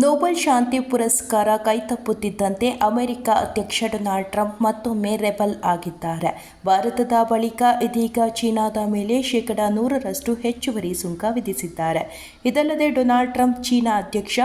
Nobel ಶಾಂತಿ ಪುರಸ್ಕಾರ ಕೈತಪ್ಪುತ್ತಿದ್ದಂತೆ America ಅಧ್ಯಕ್ಷ Donald Trump ಮತ್ತೊಮ್ಮೆ ರೆಬಲ್ ಆಗಿದ್ದಾರೆ. ಭಾರತದ ಬಳಿಕ ಇದೀಗ ಚೀನಾದ ಮೇಲೆ ಶೇಕಡಾ 100ರಷ್ಟು ಹೆಚ್ಚುವರಿ ಸುಂಕ ವಿಧಿಸಿದ್ದಾರೆ. ಇದಲ್ಲದೆ ಡೊನಾಲ್ಡ್ ಟ್ರಂಪ್ ಚೀನಾ ಅಧ್ಯಕ್ಷ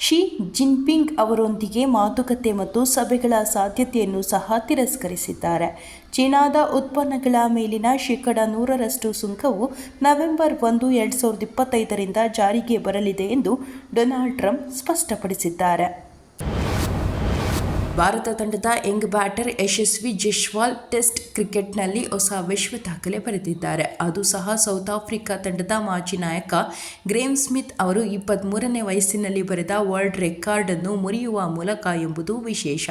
ಶಿ ಜಿನ್ಪಿಂಗ್ ಅವರೊಂದಿಗೆ ಮಾತುಕತೆ ಮತ್ತು ಸಭೆಗಳ ಸಾಧ್ಯತೆಯನ್ನು ಸಹ ತಿರಸ್ಕರಿಸಿದ್ದಾರೆ. ಚೀನಾದ ಉತ್ಪನ್ನಗಳ ಮೇಲಿನ ಶೇಕಡಾ 100ರಷ್ಟು ಸುಂಕವು ನವೆಂಬರ್ 1, 2025ರಿಂದ ಜಾರಿಗೆ ಬರಲಿದೆ ಎಂದು ಡೊನಾಲ್ಡ್ ಟ್ರಂಪ್ ಸ್ಪಷ್ಟಪಡಿಸಿದ್ದಾರೆ. ಭಾರತ ತಂಡದ ಯಂಗ್ ಬ್ಯಾಟರ್ ಯಶಸ್ವಿ ಜೈಸ್ವಾಲ್ ಟೆಸ್ಟ್ ಕ್ರಿಕೆಟ್ನಲ್ಲಿ ಹೊಸ ವಿಶ್ವ ದಾಖಲೆ ಬರೆದಿದ್ದಾರೆ. ಅದು ಸಹ ಸೌತ್ ಆಫ್ರಿಕಾ ತಂಡದ ಮಾಜಿ ನಾಯಕ ಗ್ರೇಮ್ ಸ್ಮಿತ್ ಅವರು 23ನೇ ವಯಸ್ಸಿನಲ್ಲಿ ಬರೆದ ವರ್ಲ್ಡ್ ರೆಕಾರ್ಡ್ ಅನ್ನು ಮುರಿಯುವ ಮೂಲಕ ಎಂಬುದು ವಿಶೇಷ.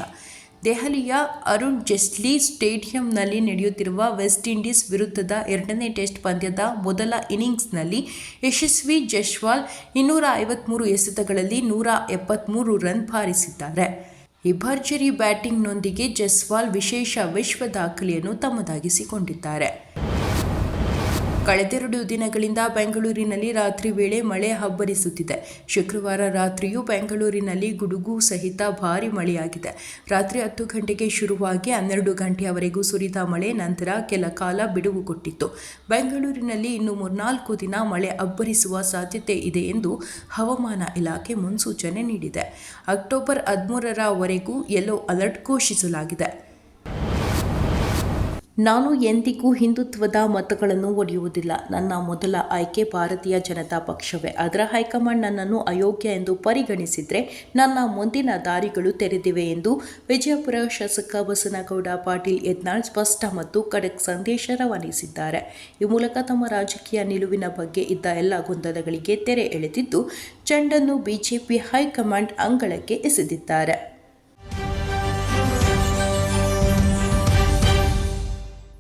ದೆಹಲಿಯ ಅರುಣ್ ಜೇಟ್ಲಿ ಸ್ಟೇಡಿಯಂನಲ್ಲಿ ನಡೆಯುತ್ತಿರುವ ವೆಸ್ಟ್ ಇಂಡೀಸ್ ವಿರುದ್ಧದ 2ನೇ ಟೆಸ್ಟ್ ಪಂದ್ಯದ ಮೊದಲ ಇನ್ನಿಂಗ್ಸ್ನಲ್ಲಿ ಯಶಸ್ವಿ ಜೈಸ್ವಾಲ್ 253 ಎಸೆತಗಳಲ್ಲಿ 173 ರನ್ ಬಾರಿಸಿದ್ದಾರೆ. ಈ ಭರ್ಜರಿ ಬ್ಯಾಟಿಂಗ್ನೊಂದಿಗೆ ಜೈಸ್ವಾಲ್ ವಿಶೇಷ ವಿಶ್ವ ದಾಖಲೆಯನ್ನು ತಮ್ಮದಾಗಿಸಿಕೊಂಡಿದ್ದಾರೆ. ಕಳೆದೆರಡು ದಿನಗಳಿಂದ ಬೆಂಗಳೂರಿನಲ್ಲಿ ರಾತ್ರಿ ವೇಳೆ ಮಳೆ ಅಬ್ಬರಿಸುತ್ತಿದೆ. ಶುಕ್ರವಾರ ರಾತ್ರಿಯೂ ಬೆಂಗಳೂರಿನಲ್ಲಿ ಗುಡುಗು ಸಹಿತ ಭಾರೀ ಮಳೆಯಾಗಿದೆ. ರಾತ್ರಿ 10 ಗಂಟೆಗೆ ಶುರುವಾಗಿ 12 ಗಂಟೆಯವರೆಗೂ ಸುರಿದ ಮಳೆ ನಂತರ ಕೆಲ ಕಾಲ ಬಿಡುವು ಕೊಟ್ಟಿತ್ತು. ಬೆಂಗಳೂರಿನಲ್ಲಿ ಇನ್ನು 3-4 ದಿನ ಮಳೆ ಅಬ್ಬರಿಸುವ ಸಾಧ್ಯತೆ ಇದೆ ಎಂದು ಹವಾಮಾನ ಇಲಾಖೆ ಮುನ್ಸೂಚನೆ ನೀಡಿದೆ. ಅಕ್ಟೋಬರ್ 13ರವರೆಗೂ ಯೆಲ್ಲೋ ಅಲರ್ಟ್ ಘೋಷಿಸಲಾಗಿದೆ. ನಾನು ಎಂದಿಗೂ ಹಿಂದುತ್ವದ ಮತಗಳನ್ನು ಒಡೆಯುವುದಿಲ್ಲ. ನನ್ನ ಮೊದಲ ಆಯ್ಕೆ ಭಾರತೀಯ ಜನತಾ ಪಕ್ಷವೇ. ಅದರ ಹೈಕಮಾಂಡ್ ನನ್ನನ್ನು ಅಯೋಗ್ಯ ಎಂದು ಪರಿಗಣಿಸಿದರೆ ನನ್ನ ಮುಂದಿನ ದಾರಿಗಳು ತೆರೆದಿವೆ ಎಂದು ವಿಜಯಪುರ ಶಾಸಕ ಬಸನಗೌಡ ಪಾಟೀಲ್ ಯತ್ನಾಳ್ ಸ್ಪಷ್ಟ ಮತ್ತು ಖಡಕ್ ಸಂದೇಶ ರವಾನಿಸಿದ್ದಾರೆ. ಈ ಮೂಲಕ ತಮ್ಮ ರಾಜಕೀಯ ನಿಲುವಿನ ಬಗ್ಗೆ ಇದ್ದ ಎಲ್ಲ ಗೊಂದಲಗಳಿಗೆ ತೆರೆ ಎಳೆದಿದ್ದು, ಚೆಂಡನ್ನು ಬಿಜೆಪಿ ಹೈಕಮಾಂಡ್ ಅಂಗಳಕ್ಕೆ ಎಸೆದಿದ್ದಾರೆ.